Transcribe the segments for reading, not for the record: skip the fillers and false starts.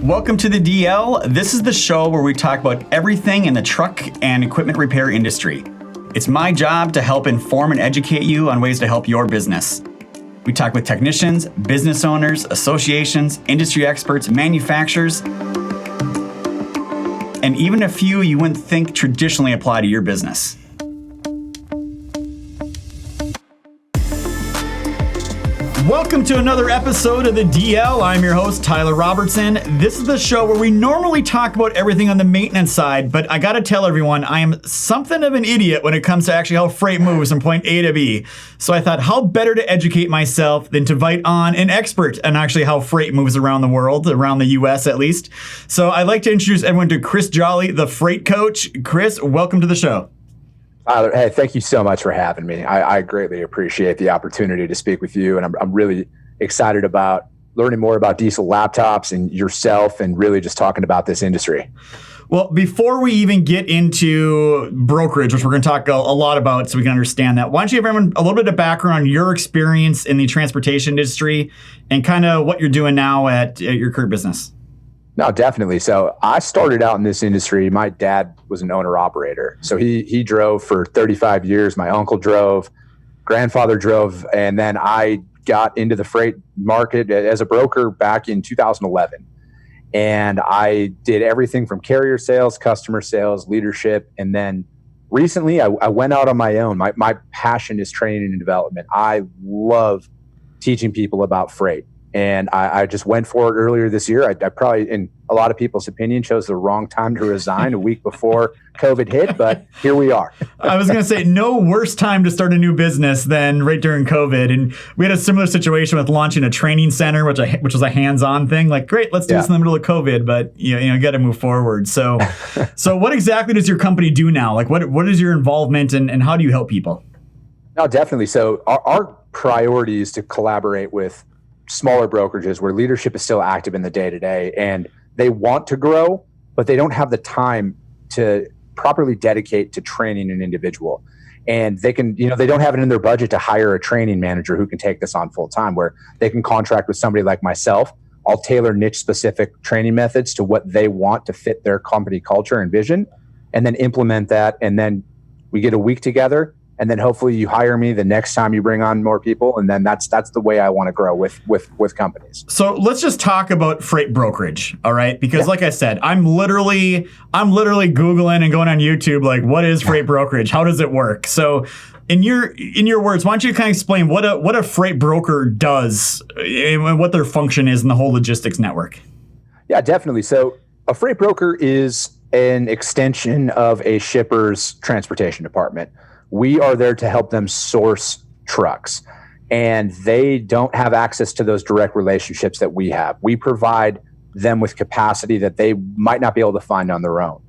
Welcome to the DL. This is the show where we talk about everything in the truck and equipment repair industry. It's my job to help inform and educate you on ways to help your business. We talk with technicians, business owners, associations, industry experts, manufacturers, and even a few you wouldn't think traditionally apply to your business. Welcome to another episode of the DL. I'm your host, Tyler Robertson. This is the show where we normally talk about everything on the maintenance side, but I gotta tell everyone, I am something of an idiot when it comes to actually how freight moves from point A to B. So I thought, how better to educate myself than to invite on an expert on actually how freight moves around the world, around the US at least. So I'd like to introduce everyone to Chris Jolly, the freight coach. Chris, welcome to the show. Tyler, hey, thank you so much for having me. I greatly appreciate the opportunity to speak with you, and I'm really excited about learning more about diesel laptops and yourself and really just talking about this industry. Well, before we even get into brokerage, which we're going to talk a lot about so we can understand that, why don't you give everyone a little bit of background on your experience in the transportation industry and kind of what you're doing now at your current business? No, definitely. So I started out in this industry. My dad was an owner-operator. So he drove for 35 years. My uncle drove, grandfather drove, and then I got into the freight market as a broker back in 2011. And I did everything from carrier sales, customer sales, leadership. And then recently I went out on my own. My passion is training and development. I love teaching people about freight. And I just went for it earlier this year. I probably, in a lot of people's opinion, chose the wrong time to resign a week before COVID hit, but here we are. I was going to say, no worse time to start a new business than right during COVID. And we had a similar situation with launching a training center, which was a hands-on thing. Like, great, let's do this in the middle of COVID, but you got to move forward. So what exactly does your company do now? Like, what is your involvement and how do you help people? No, definitely. So our priority is to collaborate with smaller brokerages where leadership is still active in the day-to-day and they want to grow, but they don't have the time to properly dedicate to training an individual. And they can, they don't have it in their budget to hire a training manager who can take this on full time, where they can contract with somebody like myself. I'll tailor niche specific training methods to what they want to fit their company culture and vision, and then implement that. And then we get a week together. And then hopefully you hire me the next time you bring on more people. And then that's the way I want to grow with companies. So let's just talk about freight brokerage. All right. Because like I said, I'm literally Googling and going on YouTube, like, what is freight brokerage? How does it work? So in your words, why don't you kind of explain what a freight broker does and what their function is in the whole logistics network? Yeah, definitely. So a freight broker is an extension of a shipper's transportation department. We are there to help them source trucks, and they don't have access to those direct relationships that we have. We provide them with capacity that they might not be able to find on their own.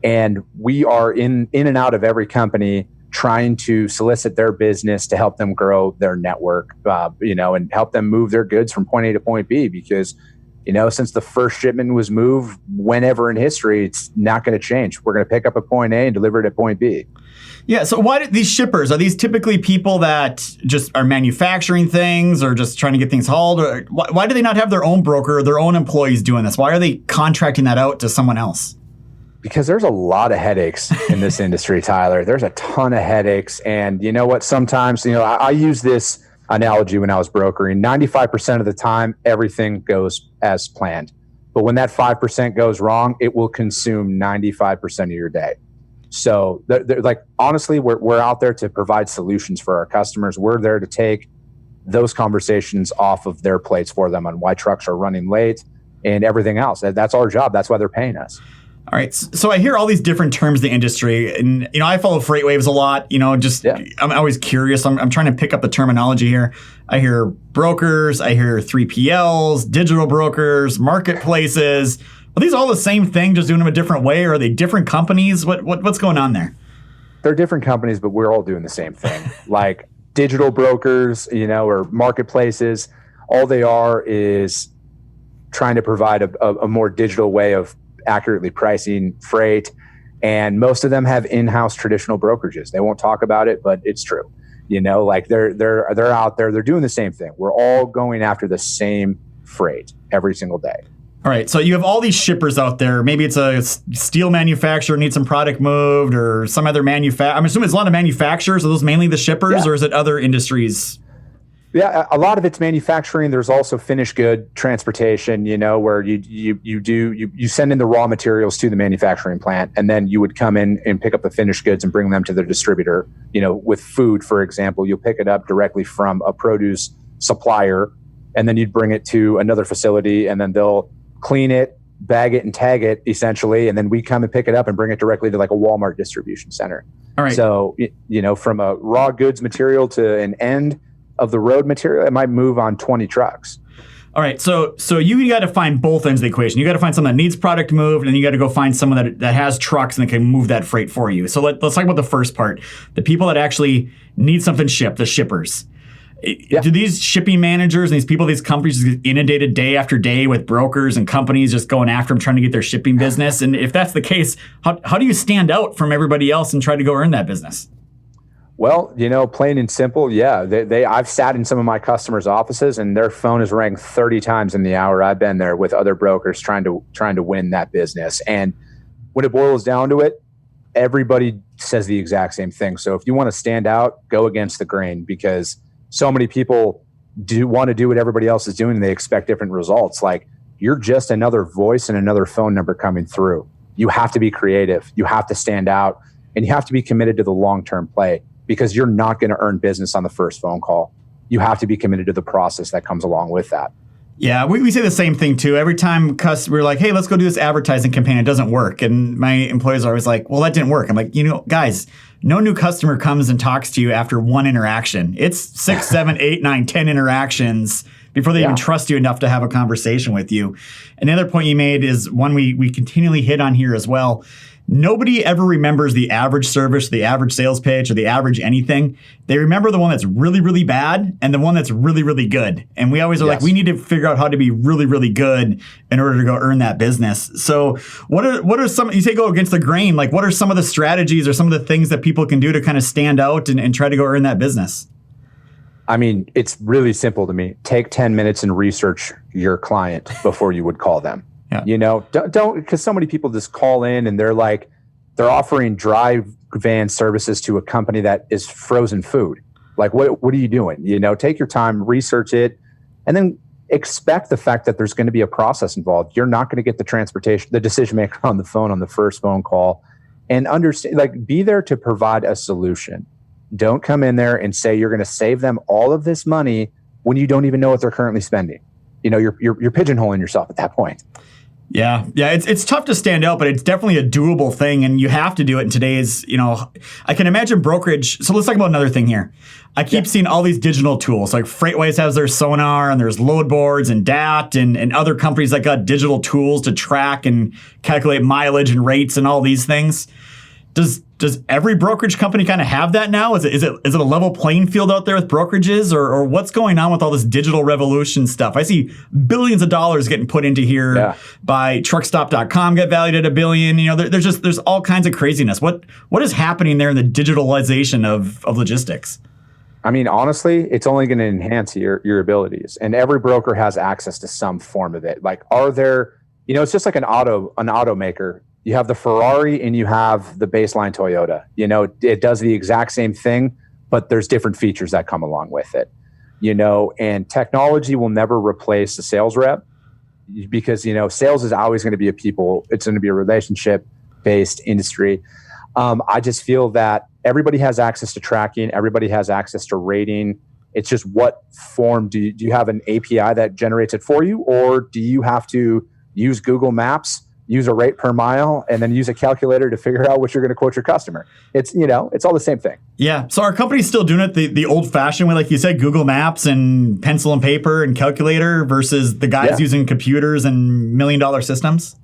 And we are in and out of every company trying to solicit their business to help them grow their network, and help them move their goods from point A to point B, because since the first shipment was moved whenever in history, it's not going to change. We're going to pick up at point A and deliver it at point B. Yeah. So why do these shippers, are these typically people that just are manufacturing things or just trying to get things hauled? Or why do they not have their own broker or their own employees doing this? Why are they contracting that out to someone else? Because there's a lot of headaches in this industry, Tyler. There's a ton of headaches. And you know what? Sometimes, I use this analogy when I was brokering. 95% of the time, everything goes as planned. But when that 5% goes wrong, it will consume 95% of your day. So they're like, honestly, we're out there to provide solutions for our customers. We're there to take those conversations off of their plates for them on why trucks are running late and everything else. That's our job. That's why they're paying us. All right. So I hear all these different terms in the industry, and I follow freight waves a lot. I'm always curious. I'm trying to pick up the terminology here. I hear brokers, I hear 3PLs, digital brokers, marketplaces. Are these all the same thing, just doing them a different way, or are they different companies? What's going on there? They're different companies, but we're all doing the same thing. Like digital brokers, or marketplaces, all they are is trying to provide a more digital way of accurately pricing freight. And most of them have in-house traditional brokerages. They won't talk about it, but it's true. They're out there, they're doing the same thing. We're all going after the same freight every single day. All right, so you have all these shippers out there. Maybe it's a steel manufacturer needs some product moved, or some other manufacturer. I'm assuming it's a lot of manufacturers. Are those mainly the shippers, or is it other industries? Yeah, a lot of it's manufacturing. There's also finished good transportation, where you send in the raw materials to the manufacturing plant, and then you would come in and pick up the finished goods and bring them to the distributor. With food, for example, you'll pick it up directly from a produce supplier, and then you'd bring it to another facility, and then they'll clean it, bag it, and tag it essentially, and then we come and pick it up and bring it directly to like a Walmart distribution center. All right. So, from a raw goods material to an end of the road material, it might move on 20 trucks. All right, so you got to find both ends of the equation. You got to find someone that needs product moved, and you got to go find someone that has trucks and that can move that freight for you. So let's talk about the first part, the people that actually need something shipped, the shippers. Yeah. Do these shipping managers and these people, these companies, just get inundated day after day with brokers and companies just going after them, trying to get their shipping business? And if that's the case, how do you stand out from everybody else and try to go earn that business? Well, plain and simple, yeah. I've sat in some of my customers' offices, and their phone is ringing 30 times in the hour I've been there with other brokers trying to win that business. And when it boils down to it, everybody says the exact same thing. So if you want to stand out, go against the grain, because so many people do want to do what everybody else is doing, and they expect different results. Like, you're just another voice and another phone number coming through. You have to be creative. You have to stand out, and you have to be committed to the long-term play, because you're not going to earn business on the first phone call. You have to be committed to the process that comes along with that. Yeah, we say the same thing too. Every time we're like, hey, let's go do this advertising campaign, it doesn't work. And my employees are always like, well, that didn't work. I'm like, guys, no new customer comes and talks to you after one interaction. It's 6, 7, 8, 9, 10 interactions before they even trust you enough to have a conversation with you. And the other point you made is one we continually hit on here as well. Nobody ever remembers the average service, the average sales pitch, or the average anything. They remember the one that's really, really bad and the one that's really, really good. And we always are like, we need to figure out how to be really, really good in order to go earn that business. So what are some, you say go against the grain, like what are some of the strategies or some of the things that people can do to kind of stand out and try to go earn that business? I mean, it's really simple to me. Take 10 minutes and research your client before you would call them. Yeah. Don't, because so many people just call in and they're offering dry van services to a company that is frozen food. Like, what are you doing? Take your time, research it, and then expect the fact that there's going to be a process involved. You're not going to get the decision maker on the phone on the first phone call, and understand, be there to provide a solution. Don't come in there and say you're going to save them all of this money when you don't even know what they're currently spending. You're pigeonholing yourself at that point. Yeah. It's tough to stand out, but it's definitely a doable thing, and you have to do it in today's, I can imagine brokerage. So let's talk about another thing here. I keep seeing all these digital tools, like FreightWise has their Sonar, and there's load boards and DAT and other companies that got digital tools to track and calculate mileage and rates and all these things. Does every brokerage company kind of have that now? Is it a level playing field out there with brokerages, or what's going on with all this digital revolution stuff? I see billions of dollars getting put into here by truckstop.com get valued at $1 billion. There's all kinds of craziness. What is happening there in the digitalization of logistics? I mean, honestly, it's only going to enhance your abilities, and every broker has access to some form of it. Like, are there, it's just like an automaker. You have the Ferrari and you have the baseline Toyota. It does the exact same thing, but there's different features that come along with it. And technology will never replace the sales rep, because, sales is always going to be it's going to be a relationship-based industry. I just feel that everybody has access to tracking. Everybody has access to rating. It's just what form do you have an API that generates it for you, or do you have to use Google Maps, use a rate per mile, and then use a calculator to figure out what you're going to quote your customer? It's all the same thing. Yeah. So our company's still doing it the old-fashioned way, like you said, Google Maps and pencil and paper and calculator, versus the guys using computers and $1 million systems.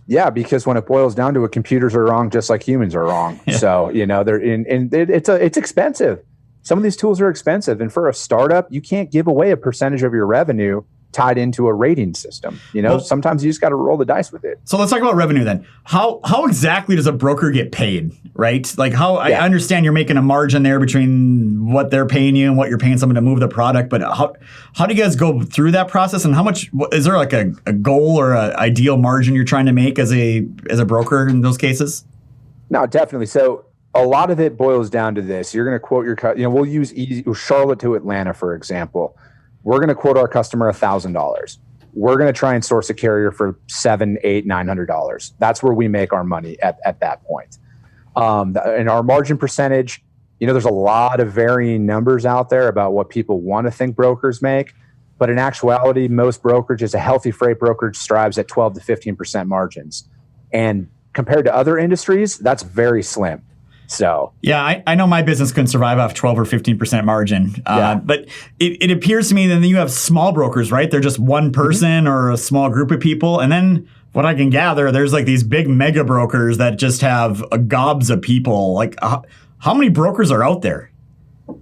Yeah, because when it boils down to it, computers are wrong just like humans are wrong. Yeah. So it's expensive. Some of these tools are expensive, and for a startup, you can't give away a percentage of your revenue tied into a rating system. Sometimes you just got to roll the dice with it. So let's talk about revenue then. How exactly does a broker get paid, right? Like I understand you're making a margin there between what they're paying you and what you're paying someone to move the product, but how do you guys go through that process, and how much is there like a goal or an ideal margin you're trying to make as a broker in those cases? No, definitely. So a lot of it boils down to this. You're going to quote we'll use Charlotte to Atlanta, for example. We're going to quote our customer $1,000. We're going to try and source a carrier for $700, $800, $900. That's where we make our money at that point. And our margin percentage, there's a lot of varying numbers out there about what people want to think brokers make. But in actuality, most brokerages, a healthy freight brokerage strives at 12 to 15% margins. And compared to other industries, that's very slim. So yeah, I know my business couldn't survive off 12 or 15% margin. But it appears to me that then you have small brokers, right? They're just one person or a small group of people. And then what I can gather, there's like these big mega brokers that just have gobs of people. Like how many brokers are out there?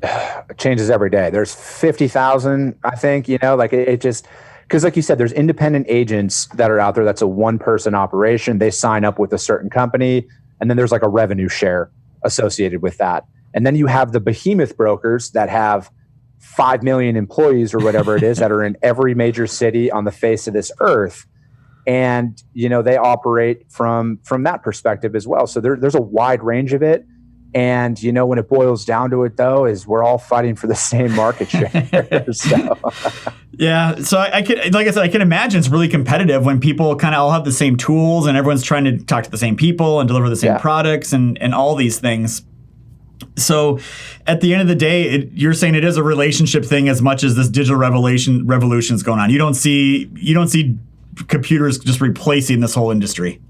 It changes every day. There's 50,000, I think, it just, because like you said, there's independent agents that are out there. That's a one-person operation. They sign up with a certain company, and then there's like a revenue share associated with that. And then you have the behemoth brokers that have 5 million employees or whatever it is that are in every major city on the face of this earth. And, they operate from that perspective as well. So there's a wide range of it. And, when it boils down to it, though, is we're all fighting for the same market share. Yeah. So I can imagine it's really competitive when people kind of all have the same tools and everyone's trying to talk to the same people and deliver the same products and all these things. So at the end of the day, you're saying it is a relationship thing as much as this digital revolution is going on. You don't see computers just replacing this whole industry.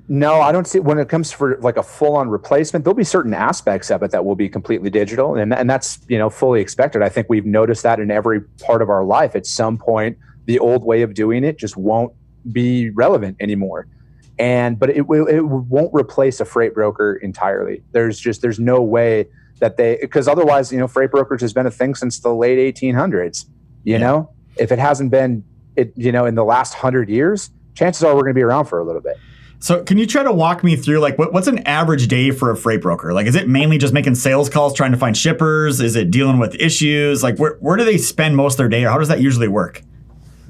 No, I don't see when it comes for like a full-on replacement, there'll be certain aspects of it that will be completely digital. And that's, fully expected. I think we've noticed that in every part of our life. At some point, the old way of doing it just won't be relevant anymore. But it won't replace a freight broker entirely. There's no way that because otherwise, freight brokerage has been a thing since the late 1800s. If it hasn't been, in the last 100 years, chances are we're going to be around for a little bit. So can you try to walk me through like what's an average day for a freight broker? Like, is it mainly just making sales calls, trying to find shippers? Is it dealing with issues? Like where do they spend most of their day, or how does that usually work?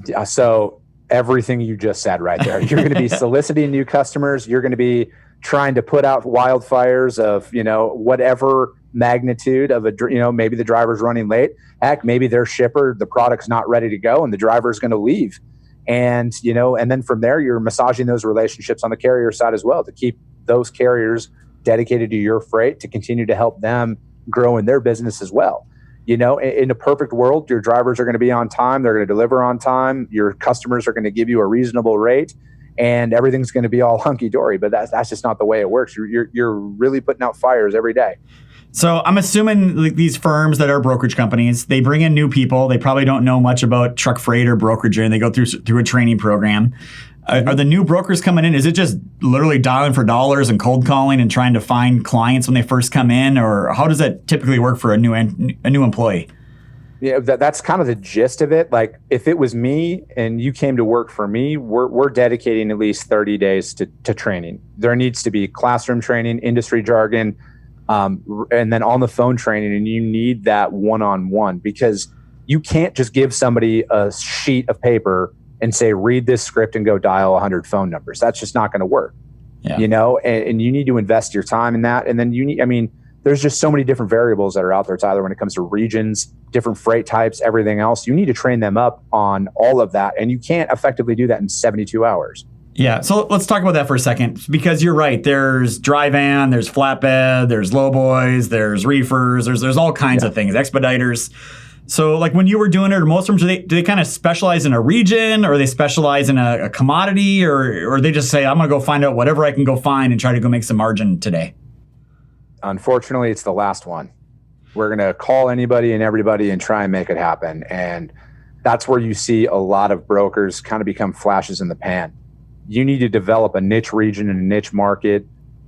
Yeah, so everything you just said right there. You're going to be soliciting new customers. You're going to be trying to put out wildfires of, whatever magnitude of maybe the driver's running late. Heck, maybe their shipper, the product's not ready to go and the driver's going to leave. And, and then from there, you're massaging those relationships on the carrier side as well to keep those carriers dedicated to your freight, to continue to help them grow in their business as well. In a perfect world, your drivers are going to be on time. They're going to deliver on time. Your customers are going to give you a reasonable rate, and everything's going to be all hunky-dory. But that's just not the way it works. You're really putting out fires every day. So I'm assuming these firms that are brokerage companies, they bring in new people. They probably don't know much about truck freight or brokerage, and they go through a training program. Are the new brokers coming in? Is it just literally dialing for dollars and cold calling and trying to find clients when they first come in, or how does that typically work for a new employee? Yeah, that's kind of the gist of it. Like if it was me and you came to work for me, we're dedicating at least 30 days to training. There needs to be classroom training, industry jargon, and then on the phone training, and you need that one-on-one because you can't just give somebody a sheet of paper and say, read this script and go dial 100 phone numbers. That's just not going to work, and you need to invest your time in that. And then there's just so many different variables that are out there, Tyler, when it comes to regions, different freight types, everything else. You need to train them up on all of that. And you can't effectively do that in 72 hours. Yeah, so let's talk about that for a second, because you're right. There's dry van, there's flatbed, there's lowboys, there's reefers, there's all kinds of things, expediters. So like when you were doing it, or most of them, do they kind of specialize in a region, or they specialize in a commodity, or they just say, I'm going to go find out whatever I can go find and try to go make some margin today? Unfortunately, it's the last one. We're going to call anybody and everybody and try and make it happen. And that's where you see a lot of brokers kind of become flashes in the pan. You need to develop a niche region and a niche market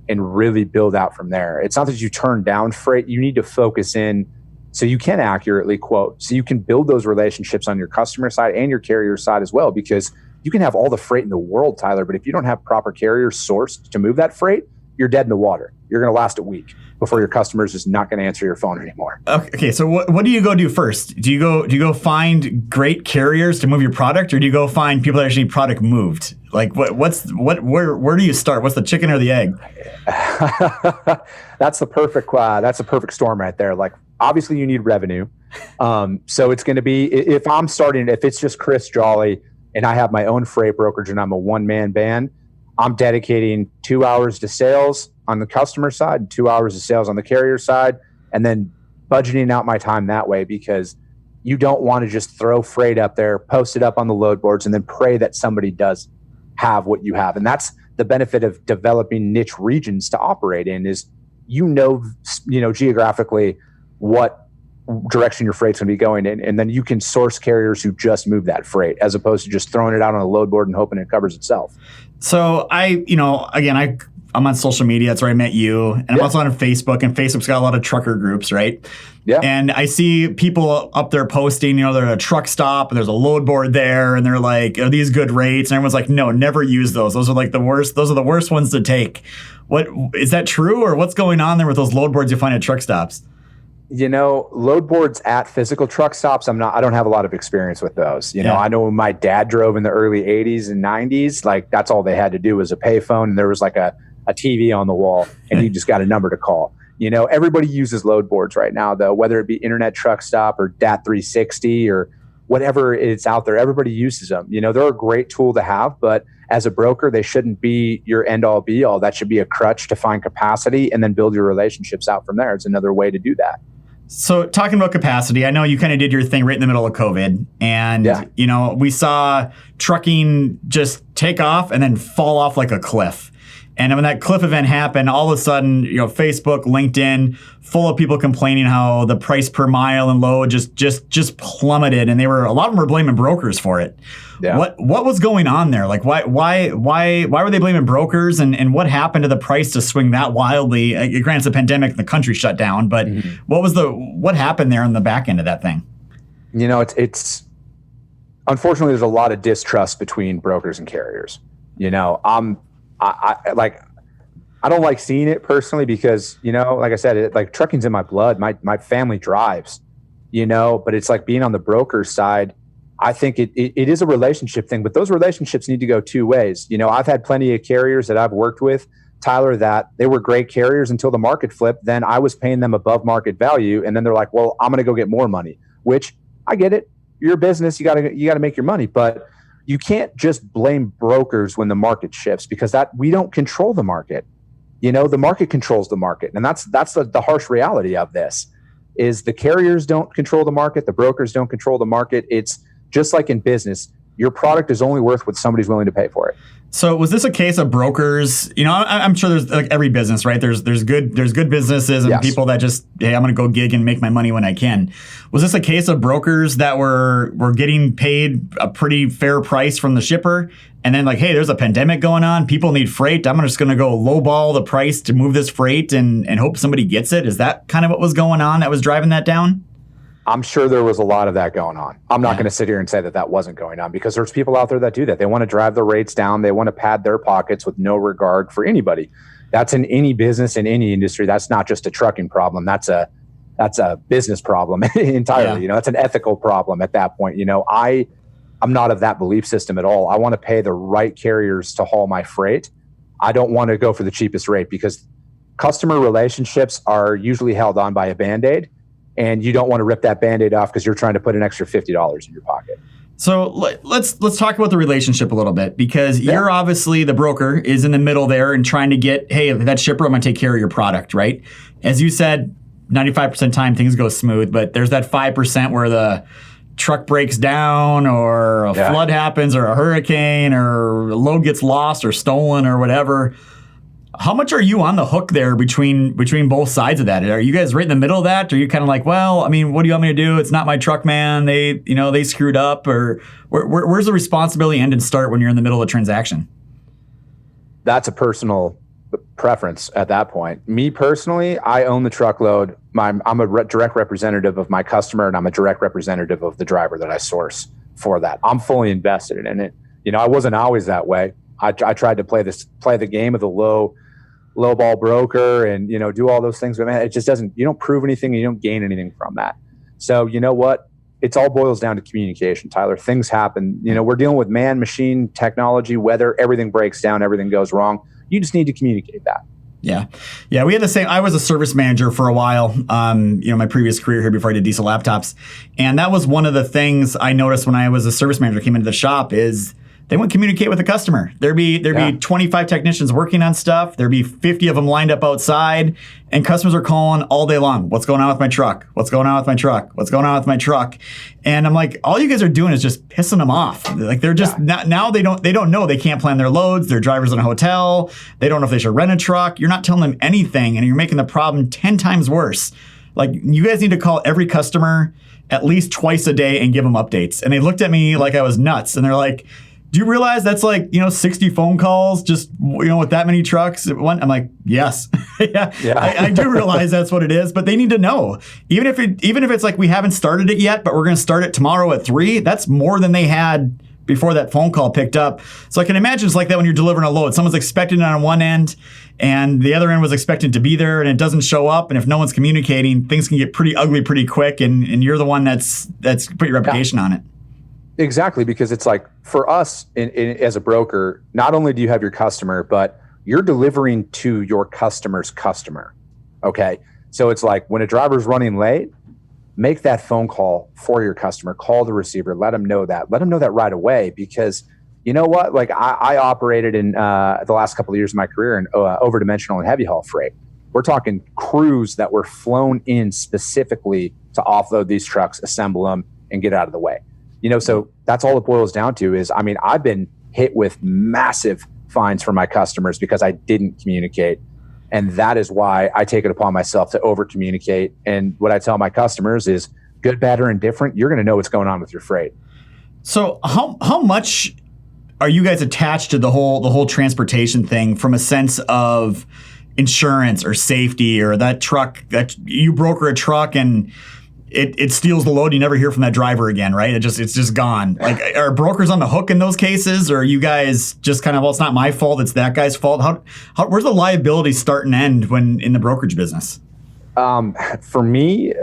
and really build out from there. It's not that you turn down freight. You need to focus in So you can accurately quote. So you can build those relationships on your customer side and your carrier side as well, because you can have all the freight in the world, Tyler, but if you don't have proper carriers sourced to move that freight, you're dead in the water. You're going to last a week before your customer's just not going to answer your phone anymore. Okay, so what do you go do first? Do you go find great carriers to move your product, or do you go find people that actually need product moved? Like where do you start? What's the chicken or the egg? That's the perfect storm right there. Like, obviously you need revenue. So it's going to be, if it's just Chris Jolly and I have my own freight brokerage and I'm a one-man band, I'm dedicating 2 hours to sales on the customer side, 2 hours of sales on the carrier side, and then budgeting out my time that way, because you don't want to just throw freight up there, post it up on the load boards, and then pray that somebody does have what you have. And that's the benefit of developing niche regions to operate in, is geographically what direction your freight's going to be going in, and then you can source carriers who just move that freight, as opposed to just throwing it out on a load board and hoping it covers itself. So I'm on social media. That's where I met you. And I'm also on Facebook, and Facebook's got a lot of trucker groups, right? Yeah. And I see people up there posting, they're at a truck stop and there's a load board there, and they're like, are these good rates? And everyone's like, no, never use those. Those are like the worst. Those are the worst ones to take. What is that true, or what's going on there with those load boards you find at truck stops? Load boards at physical truck stops, I don't have a lot of experience with those. I know when my dad drove in the early 80s and 90s, like, that's all they had to do was a payphone, and there was like a TV on the wall, and you just got a number to call. Everybody uses load boards right now, though, whether it be Internet Truck Stop or DAT 360 or whatever it's out there. Everybody uses them. They're a great tool to have, but as a broker, they shouldn't be your end all be all. That should be a crutch to find capacity and then build your relationships out from there. It's another way to do that. So talking about capacity, I know you kind of did your thing right in the middle of COVID, and we saw trucking just take off and then fall off like a cliff. And when that cliff event happened, all of a sudden, Facebook, LinkedIn, full of people complaining how the price per mile and load just plummeted, and a lot of them were blaming brokers for it. Yeah. What was going on there? Like, why were they blaming brokers, and what happened to the price to swing that wildly? Granted, it's a pandemic and the country shut down, but what happened there on the back end of that thing? It's unfortunately, there's a lot of distrust between brokers and carriers. I don't like seeing it personally, because, like I said, trucking's in my blood. My family drives, but it's like being on the broker side. I think it is a relationship thing, but those relationships need to go two ways. I've had plenty of carriers that I've worked with, Tyler, that they were great carriers until the market flipped. Then I was paying them above market value. And then they're like, well, I'm going to go get more money, which I get it. You're a business. You gotta make your money, but you can't just blame brokers when the market shifts, because we don't control the market. The market controls the market. And that's the harsh reality of this, is the carriers don't control the market. The brokers don't control the market. It's just like in business. Your product is only worth what somebody's willing to pay for it. So was this a case of brokers? I'm sure there's like every business, right? There's good businesses and people that just, hey, I'm going to go gig and make my money when I can. Was this a case of brokers that were getting paid a pretty fair price from the shipper, and then like, hey, there's a pandemic going on, people need freight, I'm just going to go lowball the price to move this freight and hope somebody gets it? Is that kind of what was going on that was driving that down? I'm sure there was a lot of that going on. I'm not going to sit here and say that wasn't going on, because there's people out there that do that. They want to drive the rates down. They want to pad their pockets with no regard for anybody. That's in any business, in any industry. That's not just a trucking problem. That's a business problem entirely. That's an ethical problem at that point. I'm not of that belief system at all. I want to pay the right carriers to haul my freight. I don't want to go for the cheapest rate, because customer relationships are usually held on by a Band-Aid. And you don't want to rip that Band-Aid off because you're trying to put an extra $50 in your pocket. So let's talk about the relationship a little bit, because you're obviously the broker is in the middle there and trying to get, hey, that shipper, I'm going to take care of your product, right? As you said, 95% of the time things go smooth, but there's that 5% where the truck breaks down, or a flood happens, or a hurricane, or a load gets lost or stolen or whatever. How much are you on the hook there between both sides of that? Are you guys right in the middle of that? Or are you kind of like, well, what do you want me to do? It's not my truck, man. They screwed up. Or where's the responsibility end and start when you're in the middle of a transaction? That's a personal preference at that point. Me personally, I own the truckload. I'm a direct representative of my customer, and I'm a direct representative of the driver that I source for that. I'm fully invested in it. I wasn't always that way. I tried to play the game of the low ball broker and, do all those things. But man, it just doesn't, you don't prove anything and you don't gain anything from that. So you know what? It's all boils down to communication, Tyler. Things happen. We're dealing with man, machine, technology, weather, everything breaks down, everything goes wrong. You just need to communicate that. Yeah. We had the same. I was a service manager for a while, my previous career here before I did diesel laptops. And that was one of the things I noticed when I was a service manager, came into the shop, is they wouldn't communicate with the customer. There'd be 25 technicians working on stuff. There'd be 50 of them lined up outside, and customers are calling all day long. What's going on with my truck? What's going on with my truck? What's going on with my truck? And I'm like, all you guys are doing is just pissing them off. Like they're just now they don't know, they can't plan their loads. Their driver's in a hotel. They don't know if they should rent a truck. You're not telling them anything, and you're making the problem 10 times worse. Like, you guys need to call every customer at least twice a day and give them updates. And they looked at me like I was nuts, and they're like, do you realize that's like, 60 phone calls just, with that many trucks? I'm like, yes. I do realize that's what it is, but they need to know. Even if it's like we haven't started it yet, but we're going to start it tomorrow at 3, that's more than they had before that phone call picked up. So I can imagine it's like that when you're delivering a load. Someone's expecting it on one end, and the other end was expected to be there, and it doesn't show up. And if no one's communicating, things can get pretty ugly pretty quick, and you're the one that's put your reputation on it. Exactly, because it's like, for us as a broker, not only do you have your customer, but you're delivering to your customer's customer. Okay, so it's like when a driver's running late, make that phone call for your customer. Call the receiver. Let them know that. Let them know that right away, because you know what? Like I operated in the last couple of years of my career in over-dimensional and heavy haul freight. We're talking crews that were flown in specifically to offload these trucks, assemble them, and get out of the way. So that's all it boils down to is, I've been hit with massive fines from my customers because I didn't communicate. And that is why I take it upon myself to over communicate. And what I tell my customers is, good, bad, or indifferent, you're going to know what's going on with your freight. So how much are you guys attached to the whole transportation thing, from a sense of insurance or safety, or that truck that you broker a truck and it steals the load, you never hear from that driver again, right? It's just gone. Like, are brokers on the hook in those cases, or are you guys just kind of, well, it's not my fault, it's that guy's fault? How where's the liability start and end when in the brokerage business? For me,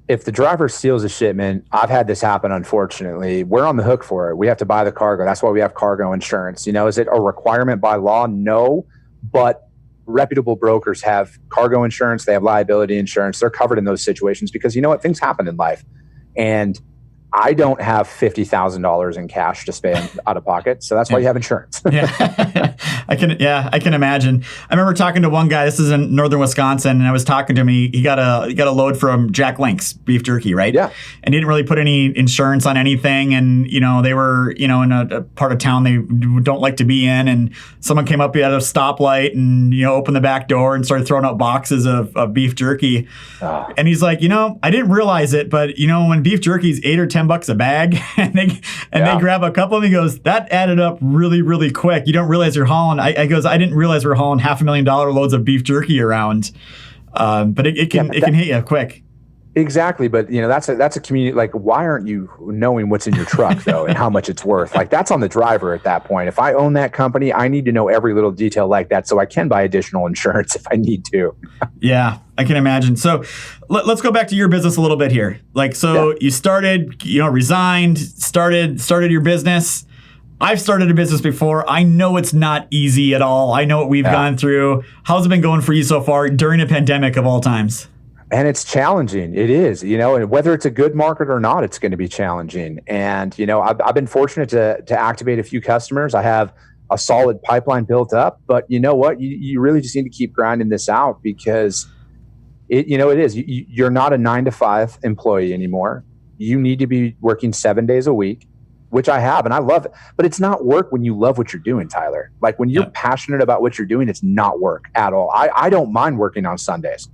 if the driver steals a shipment, I've had this happen, unfortunately. We're on the hook for it. We have to buy the cargo. That's why we have cargo insurance. Is it a requirement by law? No, but reputable brokers have cargo insurance. They have liability insurance. They're covered in those situations because you know what? Things happen in life. And I don't have $50,000 in cash to spend out of pocket. So that's why you have insurance. I can imagine. I remember talking to one guy, this is in northern Wisconsin, and I was talking to him. He got a load from Jack Link's beef jerky, right? Yeah. And he didn't really put any insurance on anything. And, they were, in a part of town they don't like to be in. And someone came up at a stoplight and, opened the back door and started throwing out boxes of beef jerky. Oh. And he's like, I didn't realize it, but, when beef jerky is $8 or $10 a bag and they grab a couple of them, he goes, that added up really, really quick. You don't realize you're hauling. I didn't realize we're hauling $500,000 loads of beef jerky around. But it can hit you quick. Exactly. But that's a community. Like, why aren't you knowing what's in your truck though, and how much it's worth? Like, that's on the driver at that point. If I own that company, I need to know every little detail like that, so I can buy additional insurance if I need to. Yeah, I can imagine. So let's go back to your business a little bit here. Like, you started, resigned, started your business. I've started a business before. I know it's not easy at all. I know what we've gone through. How's it been going for you so far during a pandemic of all times? And it's challenging. It is, and whether it's a good market or not, it's going to be challenging. And, I've been fortunate to activate a few customers. I have a solid pipeline built up, but you know what? You really just need to keep grinding this out, because it is, you're not a 9-to-5 employee anymore. You need to be working 7 days a week, which I have, and I love it. But it's not work when you love what you're doing, Tyler. Like, when you're passionate about what you're doing, it's not work at all. I don't mind working on Sundays.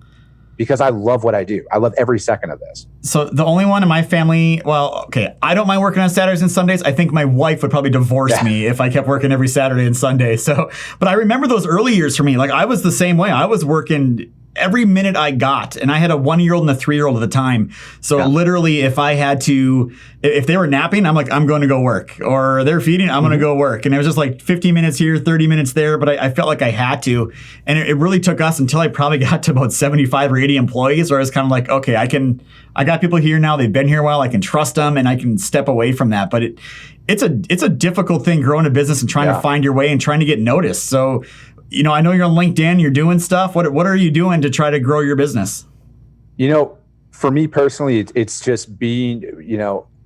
because I love what I do. I love every second of this. So the only one in my family, well, okay, I don't mind working on Saturdays and Sundays. I think my wife would probably divorce me if I kept working every Saturday and Sunday. So, but I remember those early years for me. Like, I was the same way. I was working every minute I got, and I had a 1-year-old and a 3-year-old at the time. So literally, if they were napping, I'm like, I'm going to go work, or they're feeding, I'm going to go work. And it was just like 15 minutes here, 30 minutes there, but I felt like I had to. And it really took us until I probably got to about 75 or 80 employees, where I was kind of like, okay, I got people here now, they've been here a while, I can trust them, and I can step away from that. But it's a difficult thing growing a business and trying to find your way and trying to get noticed. So, I know you're on LinkedIn, you're doing stuff. What are you doing to try to grow your business? For me personally, it's just being,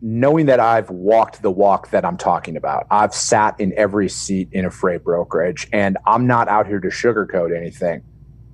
knowing that I've walked the walk that I'm talking about. I've sat in every seat in a freight brokerage, and I'm not out here to sugarcoat anything.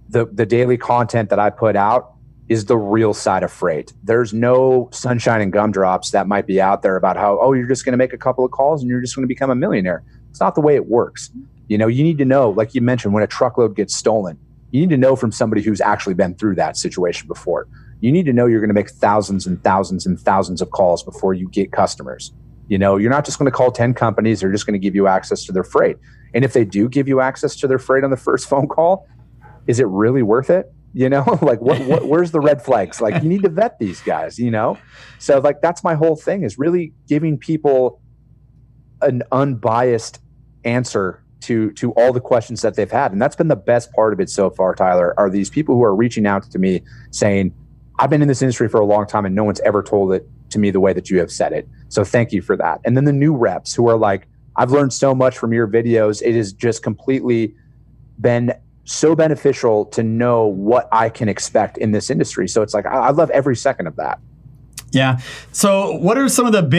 The daily content that I put out is the real side of freight. There's no sunshine and gumdrops that might be out there about how, you're just going to make a couple of calls and you're just going to become a millionaire. It's not the way it works. You need to know, like you mentioned, when a truckload gets stolen, you need to know from somebody who's actually been through that situation before. You need to know you're going to make thousands and thousands and thousands of calls before you get customers. You're not just going to call 10 companies. They're just going to give you access to their freight. And if they do give you access to their freight on the first phone call, is it really worth it? Like where's the red flags? Like, you need to vet these guys, So like, that's my whole thing, is really giving people an unbiased answer to all the questions that they've had. And that's been the best part of it so far, Tyler, are these people who are reaching out to me saying, I've been in this industry for a long time and no one's ever told it to me the way that you have said it. So thank you for that. And then the new reps who are like, I've learned so much from your videos. It has just completely been so beneficial to know what I can expect in this industry. So it's like, I love every second of that. Yeah. So what are some of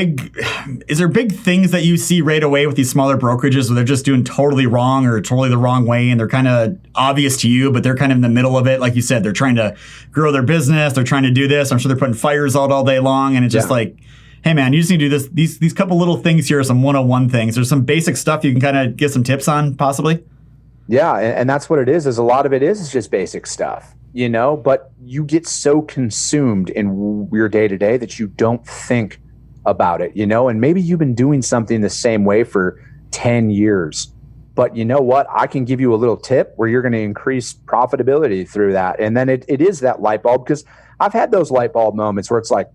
is there big things that you see right away with these smaller brokerages where they're just doing totally wrong or totally the wrong way, and they're kind of obvious to you, but they're kind of in the middle of it? Like you said, they're trying to grow their business. They're trying to do this. I'm sure they're putting fires out all day long. And it's just like, hey man, you just need to do this. These couple little things here are some 101 things. There's some basic stuff you can kind of get some tips on possibly. Yeah. And that's what it is a lot of it is just basic stuff. But you get so consumed in your day to day that you don't think about it, and maybe you've been doing something the same way for 10 years, but you know what? I can give you a little tip where you're going to increase profitability through that. And then it is that light bulb, because I've had those light bulb moments where it's like,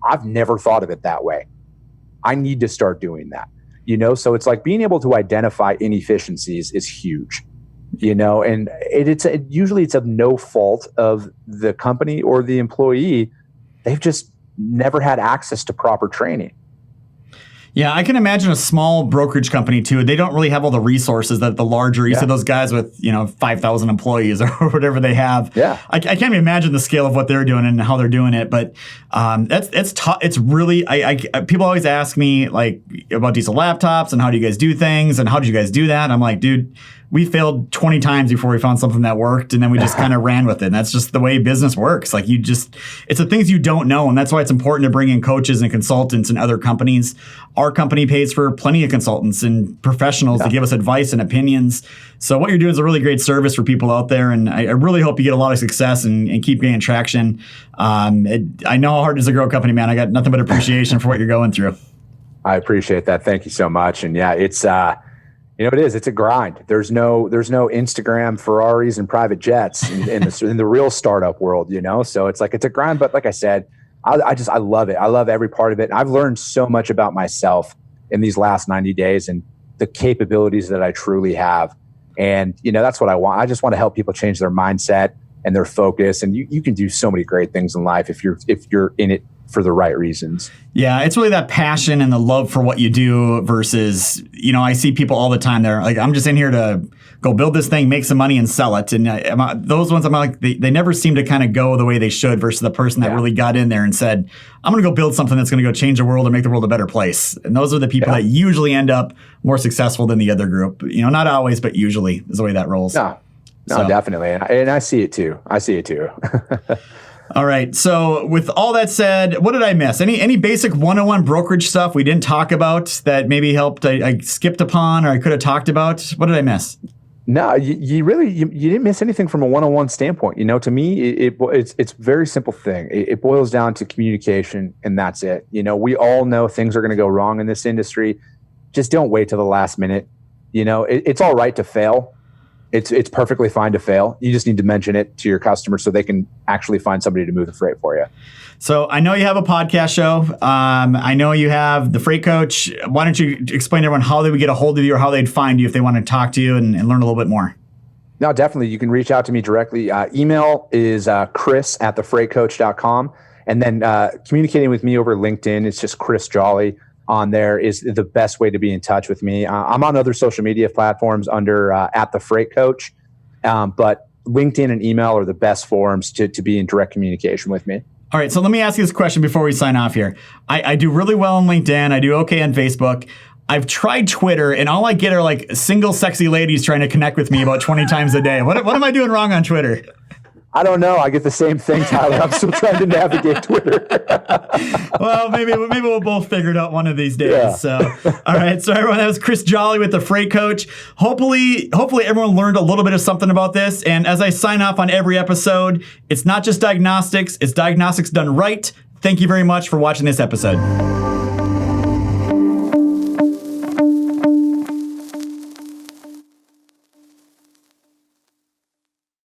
I've never thought of it that way. I need to start doing that, So it's like being able to identify inefficiencies is huge. And usually it's of no fault of the company or the employee. They've just never had access to proper training. Yeah, I can imagine a small brokerage company too. They don't really have all the resources that the larger, you see those guys with, 5,000 employees or whatever they have. Yeah. I can't even imagine the scale of what they're doing and how they're doing it. But it's tough. It's really, people always ask me like about diesel laptops and how do you guys do things and how did you guys do that? I'm like, dude, we failed 20 times before we found something that worked, and then we just kind of ran with it. And that's just the way business works. Like it's the things you don't know. And that's why it's important to bring in coaches and consultants and other companies. Our company pays for plenty of consultants and professionals to give us advice and opinions. So what you're doing is a really great service for people out there. And I really hope you get a lot of success and keep gaining traction. I know how hard it is to grow a company, man. I got nothing but appreciation for what you're going through. I appreciate that. Thank you so much. And yeah, it's, it's a grind. There's no Instagram Ferraris and private jets in the real startup world, So it's like, it's a grind, but like I said, I love it. I love every part of it. And I've learned so much about myself in these last 90 days and the capabilities that I truly have. And, that's what I want. I just want to help people change their mindset and their focus. And you can do so many great things in life if you're in it for the right reasons. Yeah, it's really that passion and the love for what you do versus, I see people all the time. They're like, I'm just in here to go build this thing, make some money and sell it. And those ones, I'm like, they never seem to kind of go the way they should versus the person that really got in there and said, I'm going to go build something that's going to go change the world and make the world a better place. And those are the people that usually end up more successful than the other group. Not always, but usually is the way that rolls. No, definitely. And I see it too. All right. So with all that said, what did I miss? Any basic 101 brokerage stuff we didn't talk about that maybe helped I skipped upon or I could have talked about? What did I miss? No, you really didn't miss anything from a one-on-one standpoint. To me, it's a very simple thing. It boils down to communication, and that's it. We all know things are going to go wrong in this industry. Just don't wait till the last minute. It's all right to fail. It's perfectly fine to fail. You just need to mention it to your customers so they can actually find somebody to move the freight for you. So I know you have a podcast show. I know you have the Freight Coach. Why don't you explain to everyone how they would get a hold of you or how they'd find you if they want to talk to you and learn a little bit more? No, definitely. You can reach out to me directly. Email is chris@thefreightcoach.com. And then communicating with me over LinkedIn, it's just Chris Jolly on there is the best way to be in touch with me. I'm on other social media platforms under @thefreightcoach, but LinkedIn and email are the best forums to be in direct communication with me. All right, so let me ask you this question before we sign off here. I do really well on LinkedIn. I do okay on Facebook. I've tried Twitter, and all I get are like single sexy ladies trying to connect with me about 20 times a day. What am I doing wrong on Twitter? I don't know. I get the same thing, Tyler. I'm still trying to navigate Twitter. Well, maybe we'll both figure it out one of these days. Yeah. So, all right. So everyone, that was Chris Jolly with the Freight Coach. Hopefully everyone learned a little bit of something about this. And as I sign off on every episode, it's not just diagnostics. It's diagnostics done right. Thank you very much for watching this episode.